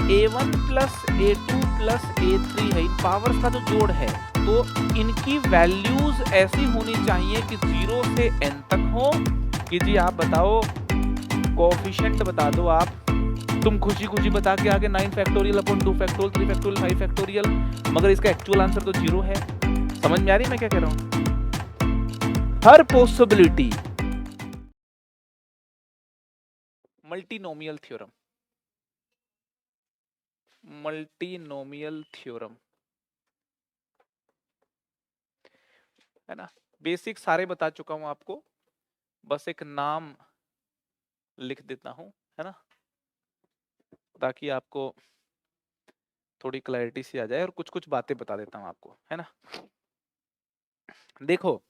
A1 plus A2 plus A3 है, इन powers का जो जोड़ है, तो इनकी वैल्यूज ऐसी होनी चाहिए कि 0 से n तक हो। कि जी आप बताओ, कोएफिशिएंट बता दो आप। तुम खुशी खुशी बता के आगे 9 factorial upon 2 factorial 3 factorial 5 factorial, मगर इसका एक्चुअल आंसर तो 0 है। समझ में आ रही मैं क्या कह रहा हूं? हर possibility, multinomial theorem, multinomial theorem है ना। बेसिक सारे बता चुका हूं आपको, बस एक नाम लिख देता हूं, है ना, ताकि आपको थोड़ी क्लैरिटी सी आ जाए, और कुछ कुछ बातें बता देता हूं आपको, है ना। देखो,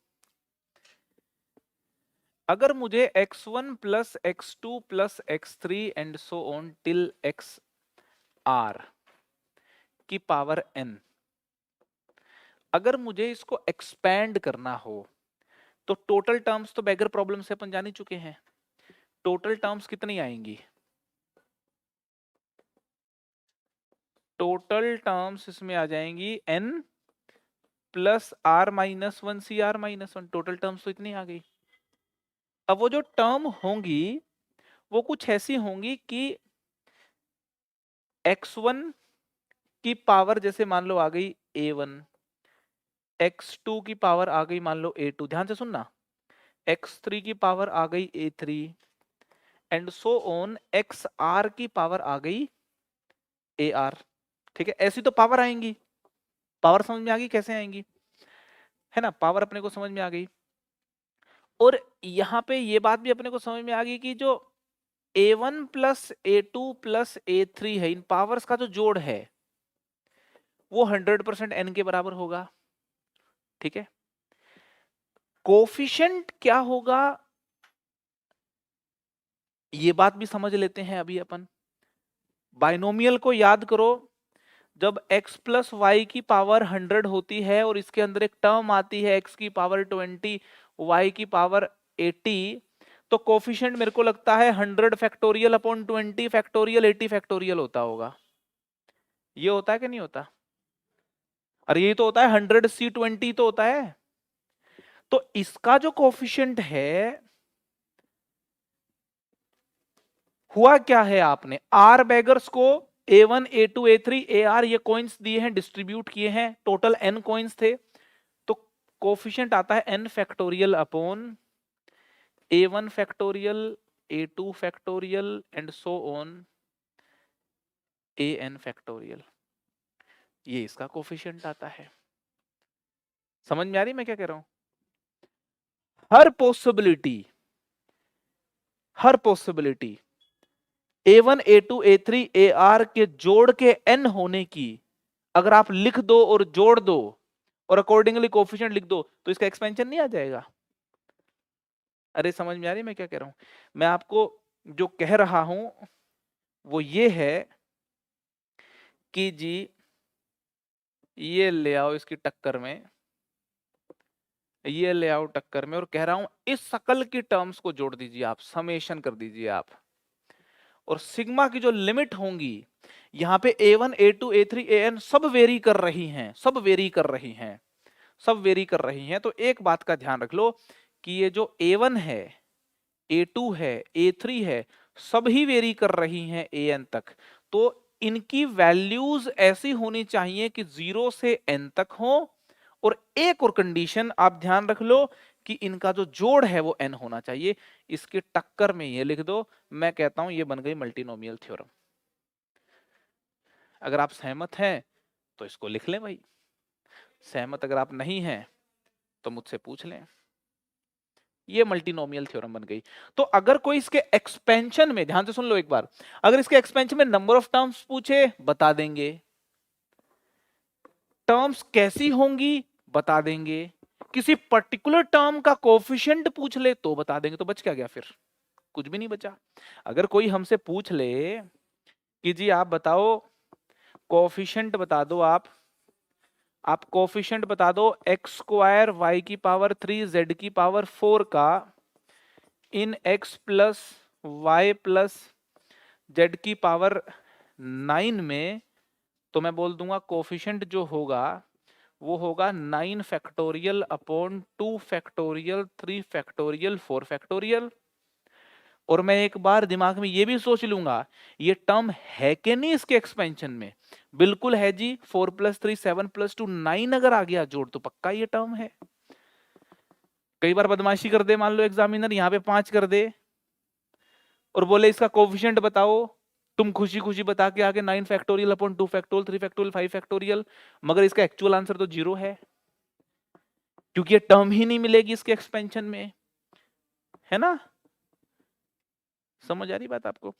अगर मुझे x1 plus x2 plus x3 and so on till xr की पावर n, अगर मुझे इसको एक्सपैंड करना हो, तो टोटल टर्म्स तो बेगर प्रॉब्लम से अपन जान ही चुके हैं। टोटल टर्म्स कितनी आएंगी? टोटल टर्म्स इसमें आ जाएंगी n plus r minus 1 C R minus 1। Total terms तो इतनी आ गई। अब वो जो टर्म होंगी वो कुछ ऐसी होंगी कि x1 की पावर जैसे मान लो आ गई a1, x2 की पावर आ गई मान लो a2, ध्यान से सुनना, x3 की पावर आ गई a3 and so on, xr की पावर आ गई ar। ठीक है, ऐसी तो पावर आएंगी। पावर समझ में आ गई कैसे आएंगी, है ना, पावर अपने को समझ में आ गई। और यहां पे ये बात भी अपने को समझ में आ गई कि जो a1 plus a2 plus a3 है, इन पावर्स का जो जोड़ है वो 100% n के बराबर होगा। ठीक है, कोफिशिएंट क्या होगा ये बात भी समझ लेते हैं अभी अपन। बाइनोमियल को याद करो, जब x प्लस वाई की पावर 100 होती है और इसके अंदर एक टर्म आती है x की पावर 20 y की पावर 80, तो कोफिशिएंट मेरे को लगता है 100 फैक्टोरियल अपॉन 20 फैक्टोरियल 80 फैक्टोरियल होता होगा। ये होता है कि नहीं होता? अरे ये तो होता है, 100C20 तो होता है। तो इसका जो कोफिशिएंट है, हुआ क्या है, आपने आर बेगर्स को A1 A2 A3 AR ये कॉइन्स दिए हैं, डिस्ट्रीब्यूट किए हैं, टोटल n कॉइन्स थे, तो कोफिशिएंट आता है n factorial upon A1 factorial A2 factorial and so on AN factorial. ये इसका कोफिशिएंट आता है। समझ में आ रही मैं क्या कह रहा हूं? हर पॉसिबिलिटी, हर possibility A1 A2 A3 AR के जोड़ के n होने की अगर आप लिख दो और जोड़ दो और अकॉर्डिंगली कोफिशिएंट लिख दो, तो इसका एक्सपेंशन नहीं आ जाएगा। अरे समझ में आ रही मैं क्या कह रहा हूं? मैं आपको जो कह रहा हूं वो ये है कि जी ये ले आओ इसकी टक्कर में, ये ले आओ टक्कर में, और कह रहा हूं इस सकल की टर्म्स को जोड़ दीजिए आप, समेशन कर दीजिए आप, और सिग्मा की जो लिमिट होंगी यहां पे A1 A2 A3 AN सब वेरी कर रही हैं, सब वेरी कर रही हैं, सब वेरी कर रही हैं। तो एक बात का ध्यान रख लो कि ये जो A1 है, A2 है, A3 है, सब ही वेरी कर रही हैं AN तक। तो इनकी वैल्यूज ऐसी होनी चाहिए कि 0 से n तक हो। और एक और कंडीशन आप ध्यान रख लो कि इनका जो जोड़ है वो n होना चाहिए। इसके टक्कर में ये लिख दो, मैं कहता हूं ये बन गई मल्टीनोमियल थ्योरम। अगर आप सहमत हैं तो इसको लिख लें भाई, सहमत अगर आप नहीं हैं तो मुझसे पूछ लें। ये मल्टीनोमियल थ्योरम बन गई। तो अगर कोई इसके एक्सपेंशन में, ध्यान से सुन लो एक बार, अगर इसके एक्सपेंशन में नंबर ऑफ टर्म्स पूछे बता देंगे, टर्म्स कैसी होंगी बता देंगे, किसी पर्टिकुलर टर्म का कोफिशिएंट पूछ ले तो बता देंगे। तो बच क्या गया फिर? कुछ भी नहीं बचा। अगर कोई हमसे पूछ ले कि जी आप बताओ कोफिशिएंट बता दो, आप कोफिशिएंट बता दो एक्स स्क्वायर वाई की पावर 3 जेड की पावर 4 का in x plus y plus z की पावर 9 में तो मैं बोल दूंगा कोफिशिएंट जो होगा वो होगा 9 factorial upon 2 factorial 3 factorial 4 factorial. और मैं एक बार दिमाग में ये भी सोच लूंगा ये टर्म है कि नहीं इसके एक्सपेंशन में। बिल्कुल है जी, 4 + 3 7 + 2 9 अगर आ गया जोड़ तो पक्का ये टर्म है। कई बार बदमाशी कर दे मान लो एग्जामिनर, यहाँ पे 5 कर दे और बोले इसका कोफिशिएंट बताओ, तुम खुशी खुशी बता के आगे 9 factorial upon 2 factorial 3 factorial 5 factorial, मगर इसका एक्चुअल आंसर तो 0 है क्योंकि ये टर्म ही नहीं मिलेगी इसके एक्सपेंशन में, है ना। समझ आ रही बात आपको।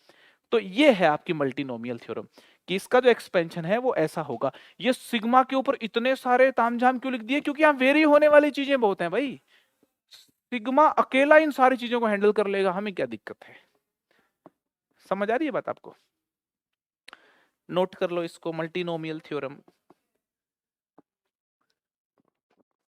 तो ये है आपकी मल्टीनोमियल थ्योरम कि इसका जो एक्सपेंशन है वो ऐसा होगा। ये सिग्मा के ऊपर इतने सारे तामझाम क्यों लिख दिए, क्योंकि यहां वेरी होने वाली चीजें बहुत हैं भाई। सिग्मा अकेला इन सारी चीजों को हैंडल कर लेगा, हमें क्या दिक्कत है। समझ आ रही है बात आपको। नोट कर लो इसको, मल्टीनोमियल थ्योरम।